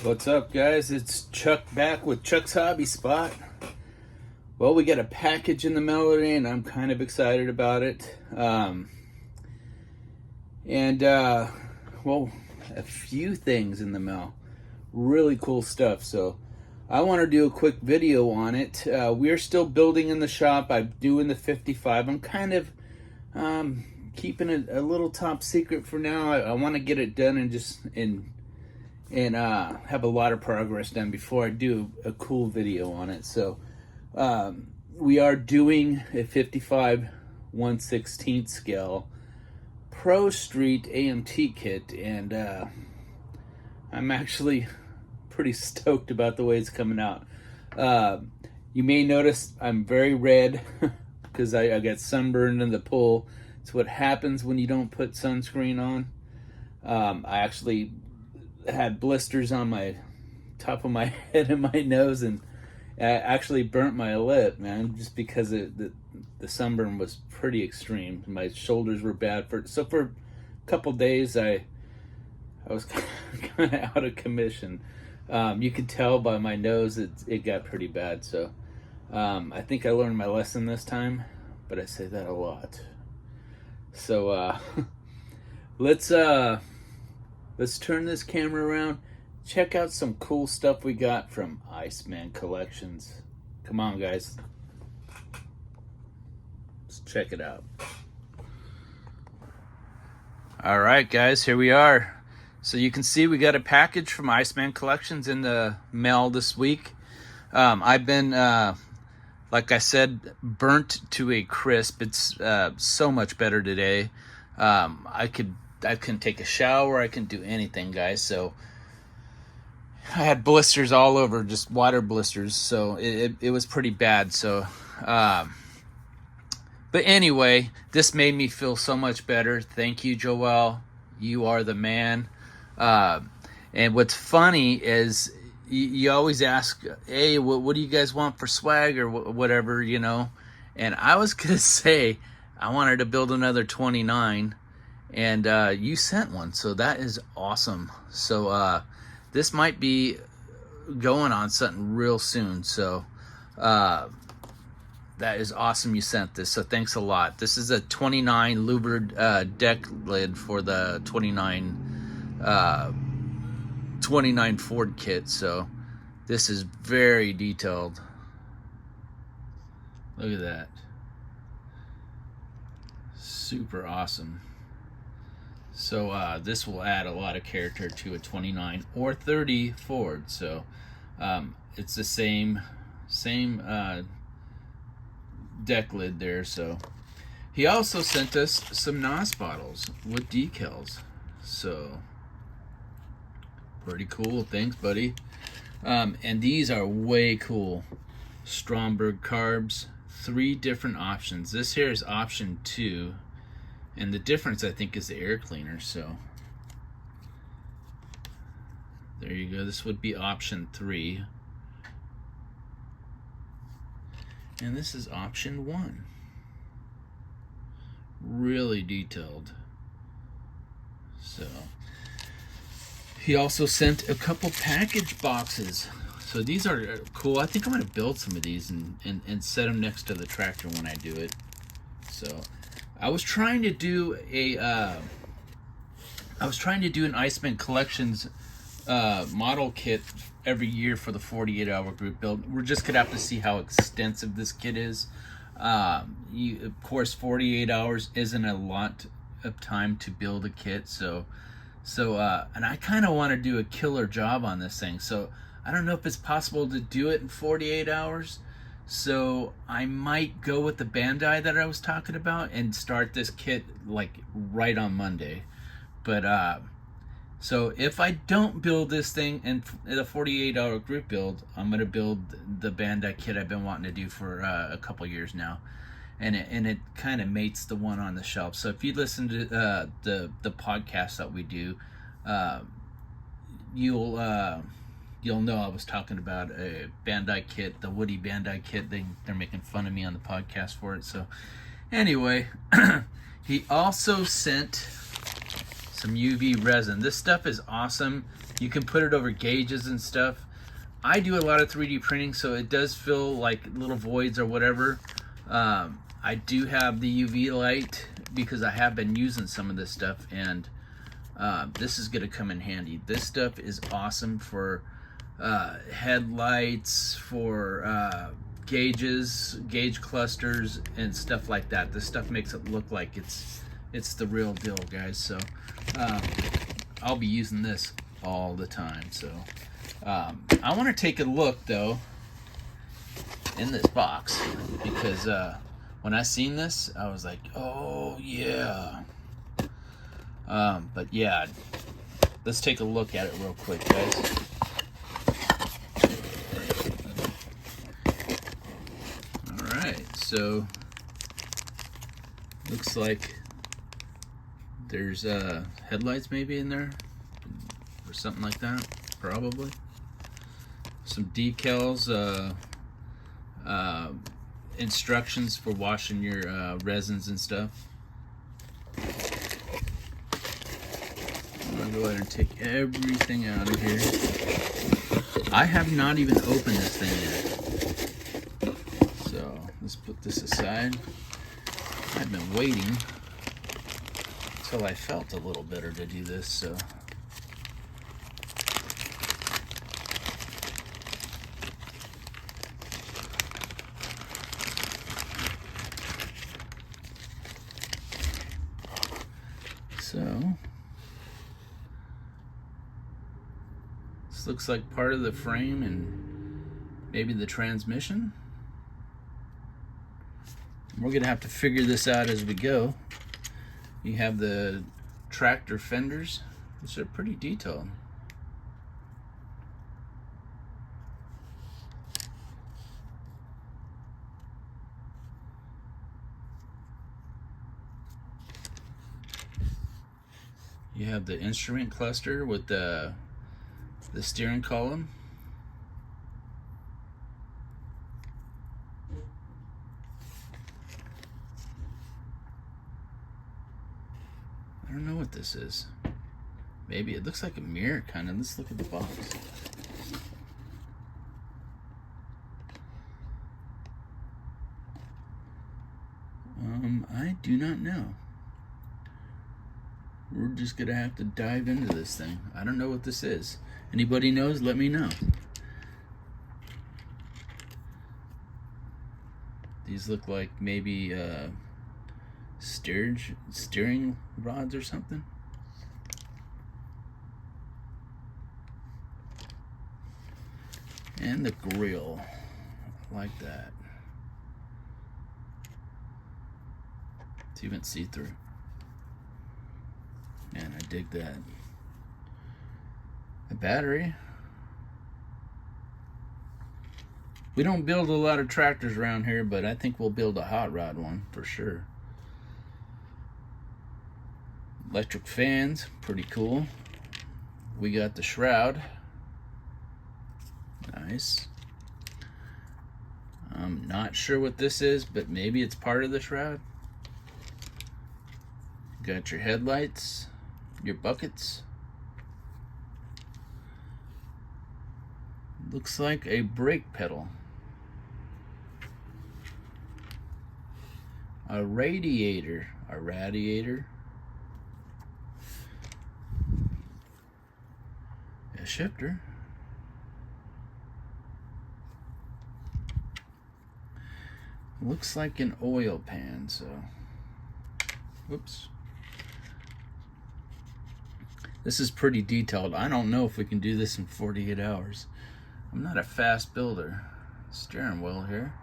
What's up, guys? It's Chuck back with Chuck's Hobby Spot. Well, we got a package in the mail today, and I'm kind of excited about it. Well, a few things in the mail. Really cool stuff. So, I want to do a quick video on it. We're still building in the shop. I'm doing the 55. I'm kind of keeping it a little top secret for now. I want to get it done and have a lot of progress done before I do a cool video on it. So we are doing a 55 1/16 scale Pro Street AMT kit, and I'm actually pretty stoked about the way it's coming out. You may notice I'm very red because I got sunburned in the pool. It's what happens when you don't put sunscreen on. I actually had blisters on my top of my head and my nose, and I actually burnt my lip, man, just because the sunburn was pretty extreme. My shoulders were bad for a couple days. I was kind of out of commission. You could tell by my nose it got pretty bad. So I think I learned my lesson this time, but I say that a lot. So let's turn this camera around. Check out some cool stuff we got from Iceman Collections. Come on, guys. Let's check it out. All right, guys, here we are. So you can see we got a package from Iceman Collections in the mail this week. I've been, like I said, burnt to a crisp. It's so much better today. I can take a shower. I can do anything, guys. So I had blisters all over, just water blisters. So it was pretty bad. So, but anyway, this made me feel so much better. Thank you, Joel. You are the man. And what's funny is you always ask, hey, what do you guys want for swag or whatever, you know? And I was going to say I wanted to build another 29. And you sent one, so that is awesome. So this might be going on something real soon. So that is awesome you sent this. So thanks a lot. This is a 29 louvered deck lid for the 29 Ford kit. So this is very detailed. Look at that. Super awesome. So this will add a lot of character to a 29 or 30 Ford. So it's the same deck lid there. So he also sent us some NOS bottles with decals. So pretty cool. Thanks, buddy. And these are way cool. Stromberg carbs. 3 different options. This here is option 2. And the difference, I think, is the air cleaner. So there you go. This would be option 3. And this is option 1. Really detailed. So he also sent a couple package boxes. So these are cool. I think I'm going to build some of these and set them next to the tractor when I do it. So I was trying to do an Iceman Collections model kit every year for the 48-hour group build. We're just gonna have to see how extensive this kit is. Of course, 48 hours isn't a lot of time to build a kit, so and I kind of want to do a killer job on this thing. So I don't know if it's possible to do it in 48 hours. So I might go with the Bandai that I was talking about and start this kit like right on Monday. But so if I don't build this thing in the 48-hour group build, I'm going to build the Bandai kit I've been wanting to do for a couple years now. And it kind of mates the one on the shelf. So if you listen to the podcast that we do, you'll know I was talking about a Bandai kit, the Woody Bandai kit. They're making fun of me on the podcast for it. So anyway, he also sent some UV resin. This stuff is awesome. You can put it over gauges and stuff. I do a lot of 3D printing, so it does feel like little voids or whatever. I do have the UV light because I have been using some of this stuff, and this is going to come in handy. This stuff is awesome for headlights, for gauges, gauge clusters, and stuff like that. This stuff makes it look like it's the real deal, guys. So I'll be using this all the time. So I want to take a look though in this box, because when I seen this, I was like, oh yeah. But yeah, let's take a look at it real quick, guys. All right, so looks like there's headlights maybe in there or something like that, probably. Some decals, instructions for washing your resins and stuff. I'm gonna go ahead and take everything out of here. I have not even opened this thing yet, so let's put this aside. I've been waiting until I felt a little better to do this, so. This looks like part of the frame and maybe the transmission. We're gonna have to figure this out as we go. You have the tractor fenders, which are pretty detailed. You have the instrument cluster with the steering column. I don't know what this is. Maybe it looks like a mirror kind of. Let's look at the box. I do not know. We're just gonna have to dive into this thing. I don't know what this is. Anybody knows, let me know. These look like maybe steering rods or something. And the grill, like that. It's even see-through. Man, I dig that. A battery. We don't build a lot of tractors around here, but I think we'll build a hot rod one for sure. Electric fans, pretty cool. We got the shroud. Nice. I'm not sure what this is, but maybe it's part of the shroud. Got your headlights, your buckets. Looks like a brake pedal. A radiator. A shifter. Looks like an oil pan, so. Whoops. This is pretty detailed. I don't know if we can do this in 48 hours. I'm not a fast builder. Steering wheel here.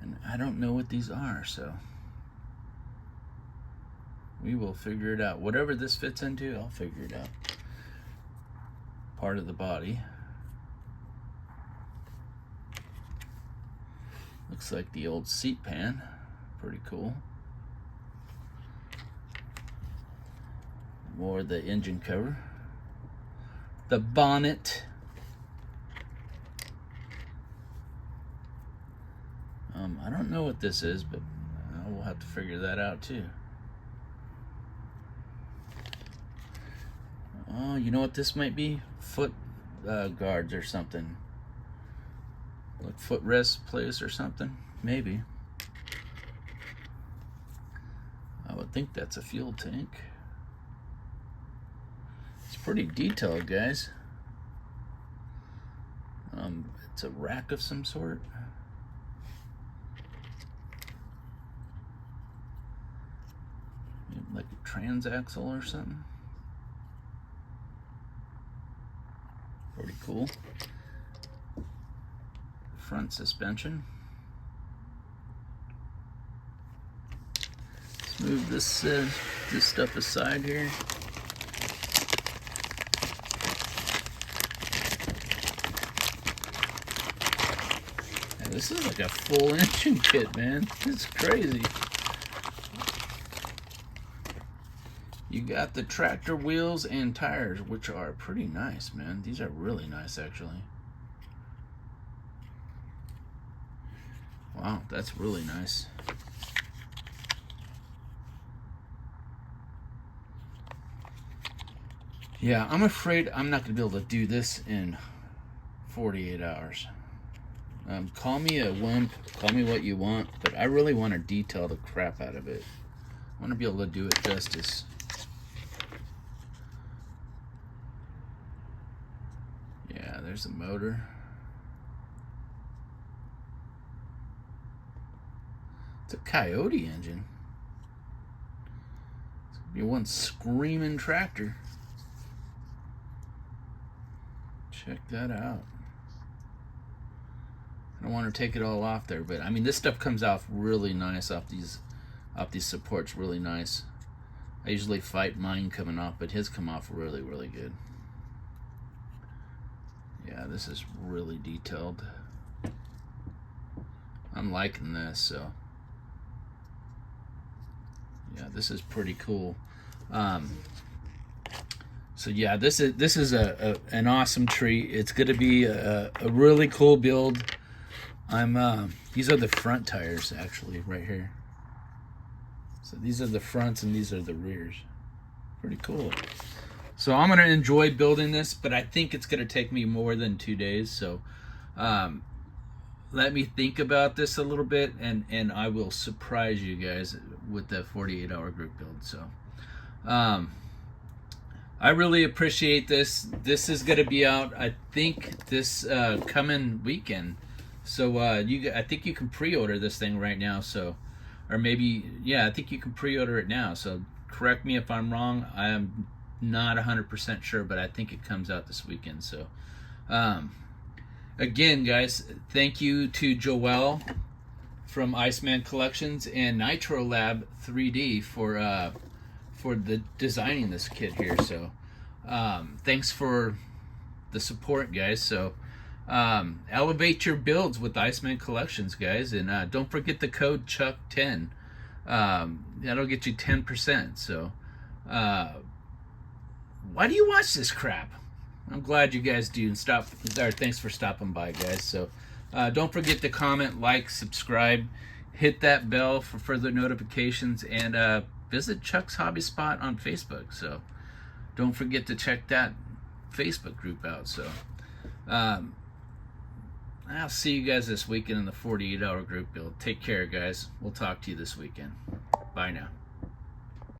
And I don't know what these are, so we will figure it out. Whatever this fits into, I'll figure it out. Part of the body. Looks like the old seat pan. Pretty cool. More of the engine cover. The bonnet. I don't know what this is, but we'll we'll have to figure that out too. Oh, you know what this might be? Foot guards or something. Like footrest place or something, maybe. I would think that's a fuel tank. It's pretty detailed, guys. It's a rack of some sort. Maybe like a transaxle or something. Pretty cool. Front suspension. Let's move this stuff aside here. Yeah, this is like a full engine kit, man. It's crazy. You got the tractor wheels and tires, which are pretty nice, man. These are really nice, actually. Wow, that's really nice. Yeah, I'm afraid I'm not going to be able to do this in 48 hours. Call me a wimp, call me what you want, but I really want to detail the crap out of it. I want to be able to do it justice. Yeah, there's a motor. It's a Coyote engine. It's gonna be one screaming tractor. Check that out. I don't want to take it all off there, but I mean this stuff comes off really nice off these supports, really nice. I usually fight mine coming off, but his come off really, really good. Yeah, this is really detailed. I'm liking this, so yeah, this is pretty cool. So yeah, this is an awesome tree. It's gonna be a really cool build. These are the front tires actually right here. So these are the fronts and these are the rears. Pretty cool. So I'm gonna enjoy building this, but I think it's gonna take me more than 2 days. So let me think about this a little bit, and I will surprise you guys with the 48-hour group build. So I really appreciate this. This is going to be out, I think, this coming weekend. So I think you can pre-order this thing right now. So, or maybe, yeah, I think you can pre-order it now. So correct me if I'm wrong. I am not 100% sure, but I think it comes out this weekend. So again, guys, thank you to Joelle from Iceman Collections and Nitro Lab 3D for the designing this kit here. So thanks for the support, guys. So elevate your builds with Iceman Collections, guys, and don't forget the code Chuck10. That'll get you 10%. So why do you watch this crap? I'm glad you guys do, and thanks for stopping by, guys. So don't forget to comment, like, subscribe, hit that bell for further notifications, and visit Chuck's Hobby Spot on Facebook. So don't forget to check that Facebook group out. So I'll see you guys this weekend in the 48-hour group build. Take care, guys. We'll talk to you this weekend. Bye now.